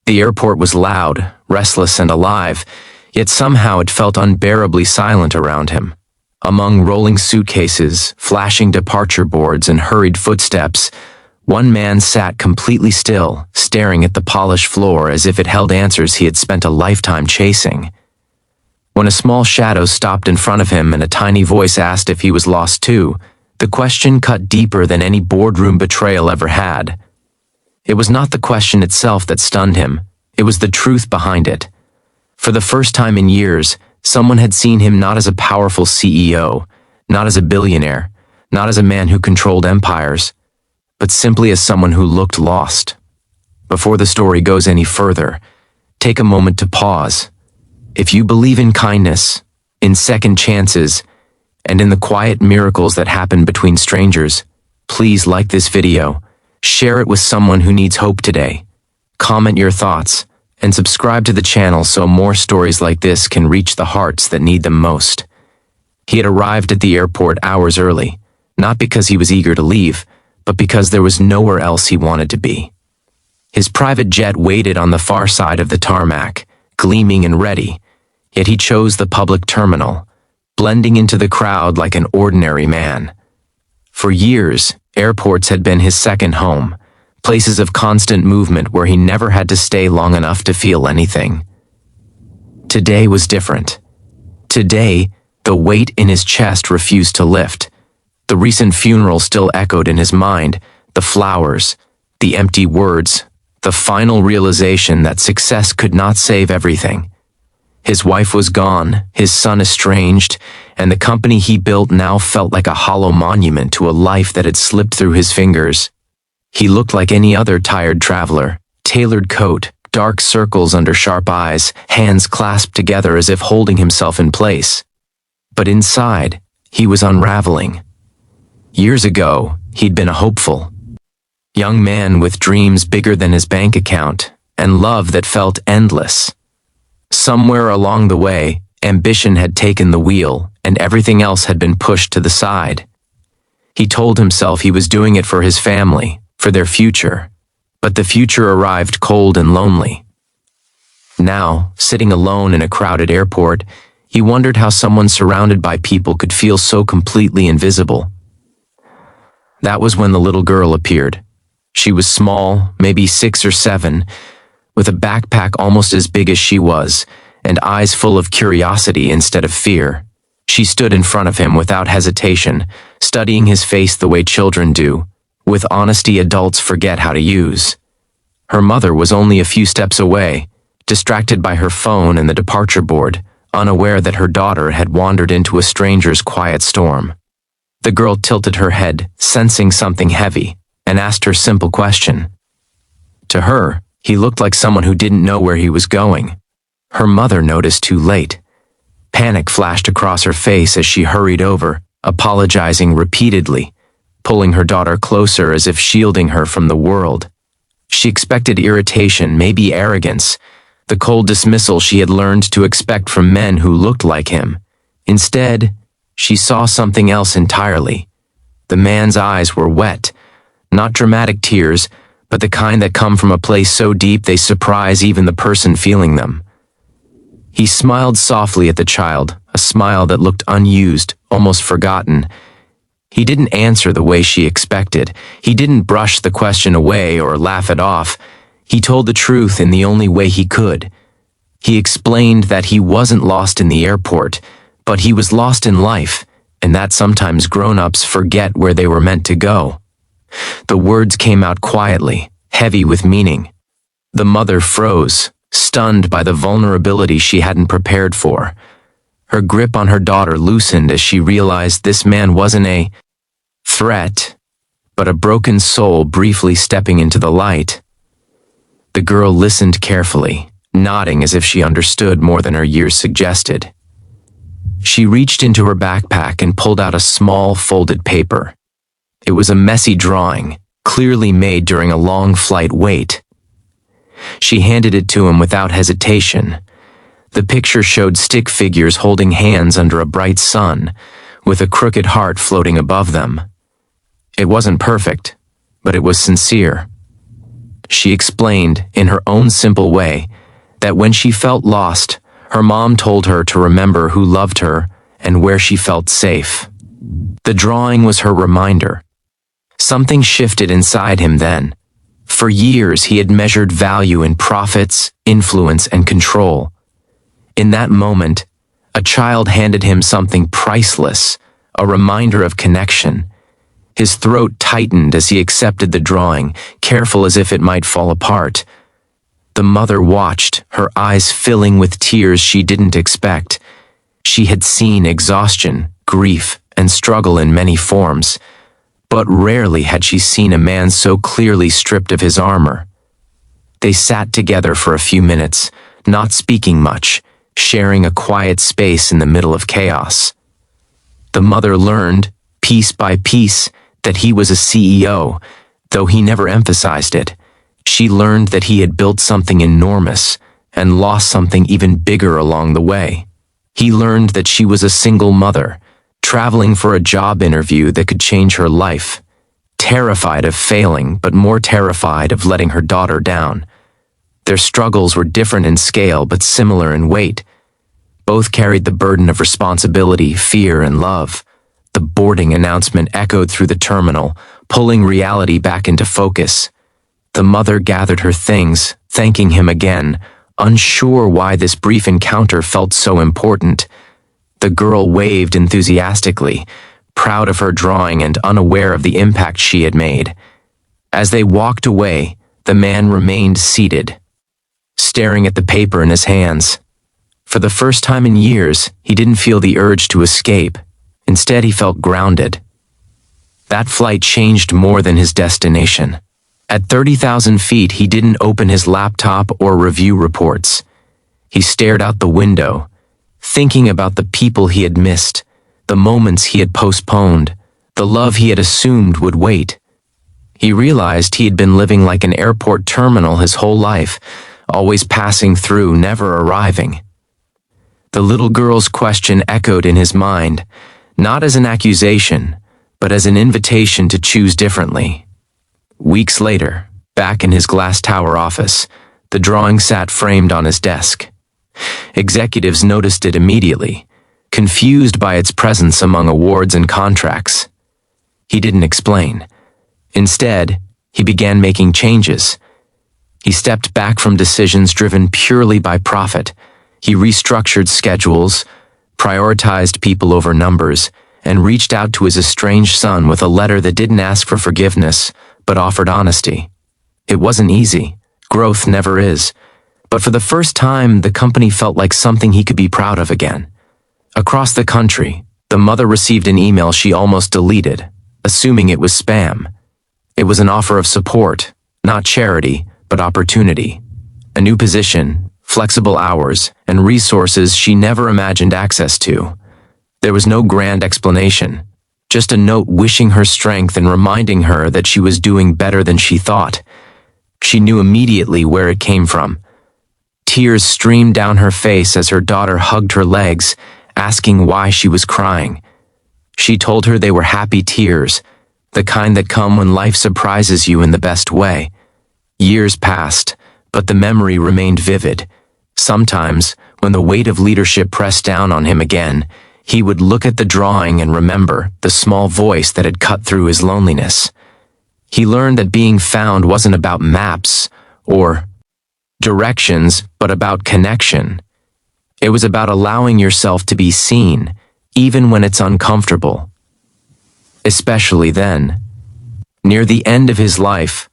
The airport was loud, restless, and alive, yet somehow it felt unbearably silent around him. Among rolling suitcases, flashing departure boards, and hurried footsteps, one man sat completely still, staring at the polished floor as if it held answers he had spent a lifetime chasing. When a small shadow stopped in front of him and a tiny voice asked if he was lost too, the question cut deeper than any boardroom betrayal ever had. It was not the question itself that stunned him, it was the truth behind it. For the first time in years, someone had seen him not as a powerful CEO, not as a billionaire, not as a man who controlled empires, but simply as someone who looked lost. Before the story goes any further, take a moment to pause. If you believe in kindness, in second chances, and in the quiet miracles that happen between strangers, please like this video, share it with someone who needs hope today, comment your thoughts, and subscribe to the channel so more stories like this can reach the hearts that need them most. He had arrived at the airport hours early, not because he was eager to leave, but because there was nowhere else he wanted to be. His private jet waited on the far side of the tarmac, gleaming and ready, yet he chose the public terminal, blending into the crowd like an ordinary man. For years, airports had been his second home, places of constant movement where he never had to stay long enough to feel anything. Today was different. Today, the weight in his chest refused to lift. The recent funeral still echoed in his mind, the flowers, the empty words, the final realization that success could not save everything. His wife was gone, his son estranged, and the company he built now felt like a hollow monument to a life that had slipped through his fingers. He looked like any other tired traveler, tailored coat, dark circles under sharp eyes, hands clasped together as if holding himself in place. But inside, he was unraveling. Years ago, he'd been a hopeful young man with dreams bigger than his bank account and love that felt endless. Somewhere along the way, ambition had taken the wheel and everything else had been pushed to the side. He told himself he was doing it for his family, for their future, but the future arrived cold and lonely. Now, sitting alone in a crowded airport, he wondered how someone surrounded by people could feel so completely invisible. That was when the little girl appeared. She was small, maybe 6 or 7, with a backpack almost as big as she was, and eyes full of curiosity instead of fear. She stood in front of him without hesitation, studying his face the way children do, with honesty adults forget how to use. Her mother was only a few steps away, distracted by her phone and the departure board, unaware that her daughter had wandered into a stranger's quiet storm. The girl tilted her head, sensing something heavy, and asked her simple question. To her, he looked like someone who didn't know where he was going. Her mother noticed too late. Panic flashed across her face as she hurried over, apologizing repeatedly, pulling her daughter closer as if shielding her from the world. She expected irritation, maybe arrogance, the cold dismissal she had learned to expect from men who looked like him. Instead, she saw something else entirely. The man's eyes were wet, not dramatic tears, but the kind that come from a place so deep they surprise even the person feeling them. He smiled softly at the child, a smile that looked unused, almost forgotten. He didn't answer the way she expected. He didn't brush the question away or laugh it off. He told the truth in the only way he could. He explained that he wasn't lost in the airport, but he was lost in life, and that sometimes grown-ups forget where they were meant to go. The words came out quietly, heavy with meaning. The mother froze, stunned by the vulnerability she hadn't prepared for. Her grip on her daughter loosened as she realized this man wasn't a threat, but a broken soul briefly stepping into the light. The girl listened carefully, nodding as if she understood more than her years suggested. She reached into her backpack and pulled out a small folded paper. It was a messy drawing, clearly made during a long flight wait. She handed it to him without hesitation. The picture showed stick figures holding hands under a bright sun, with a crooked heart floating above them. It wasn't perfect, but it was sincere. she explained, in her own simple way, that when she felt lost, her mom told her to remember who loved her and where she felt safe. The drawing was her reminder. Something shifted inside him then. For years, he had measured value in profits, influence, and control. In that moment, a child handed him something priceless, a reminder of connection. His throat tightened as he accepted the drawing, careful as if it might fall apart. The mother watched, her eyes filling with tears she didn't expect. She had seen exhaustion, grief, and struggle in many forms, but rarely had she seen a man so clearly stripped of his armor. They sat together for a few minutes, not speaking much, sharing a quiet space in the middle of chaos. The mother learned, piece by piece, that he was a CEO, though he never emphasized it. She learned that he had built something enormous and lost something even bigger along the way. He learned that she was a single mother, traveling for a job interview that could change her life, terrified of failing, but more terrified of letting her daughter down. Their struggles were different in scale, but similar in weight. Both carried the burden of responsibility, fear, and love. The boarding announcement echoed through the terminal, pulling reality back into focus. The mother gathered her things, thanking him again, unsure why this brief encounter felt so important. The girl waved enthusiastically, proud of her drawing and unaware of the impact she had made. As they walked away, the man remained seated, staring at the paper in his hands. For the first time in years, he didn't feel the urge to escape. Instead, he felt grounded. That flight changed more than his destination. At 30,000 feet, he didn't open his laptop or review reports. He stared out the window, thinking about the people he had missed, the moments he had postponed, the love he had assumed would wait. He realized he had been living like an airport terminal his whole life, always passing through, never arriving. The little girl's question echoed in his mind, not as an accusation, but as an invitation to choose differently. Weeks later, back in his glass tower office, the drawing sat framed on his desk. Executives noticed it immediately, confused by its presence among awards and contracts. He didn't explain. Instead, he began making changes. He stepped back from decisions driven purely by profit. He restructured schedules, prioritized people over numbers, and reached out to his estranged son with a letter that didn't ask for forgiveness, but offered honesty. It wasn't easy. Growth never is. But for the first time, the company felt like something he could be proud of again. Across the country, the mother received an email she almost deleted, assuming it was spam. It was an offer of support, not charity, but opportunity. A new position, flexible hours, and resources she never imagined access to. There was no grand explanation, just a note wishing her strength and reminding her that she was doing better than she thought. She knew immediately where it came from. Tears streamed down her face as her daughter hugged her legs, asking why she was crying. She told her they were happy tears, the kind that come when life surprises you in the best way. Years passed, but the memory remained vivid. Sometimes, when the weight of leadership pressed down on him again, he would look at the drawing and remember the small voice that had cut through his loneliness. He learned that being found wasn't about maps or directions, but about connection. It was about allowing yourself to be seen, even when it's uncomfortable. Especially then. Near the end of his life,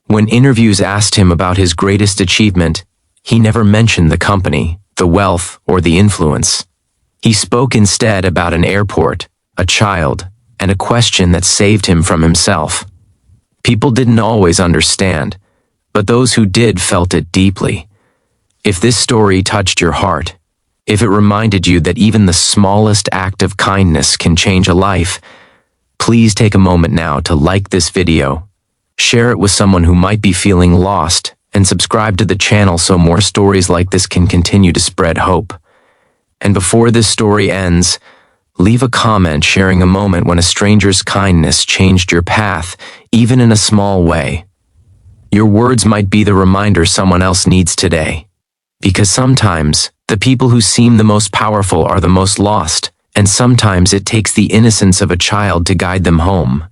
when interviews asked him about his greatest achievement, he never mentioned the company, the wealth, or the influence. He spoke instead about an airport, a child, and a question that saved him from himself. People didn't always understand, but those who did felt it deeply. If this story touched your heart, if it reminded you that even the smallest act of kindness can change a life, please take a moment now to like this video, share it with someone who might be feeling lost, and subscribe to the channel so more stories like this can continue to spread hope. And before this story ends, leave a comment sharing a moment when a stranger's kindness changed your path, even in a small way. Your words might be the reminder someone else needs today. Because sometimes, the people who seem the most powerful are the most lost, and sometimes it takes the innocence of a child to guide them home.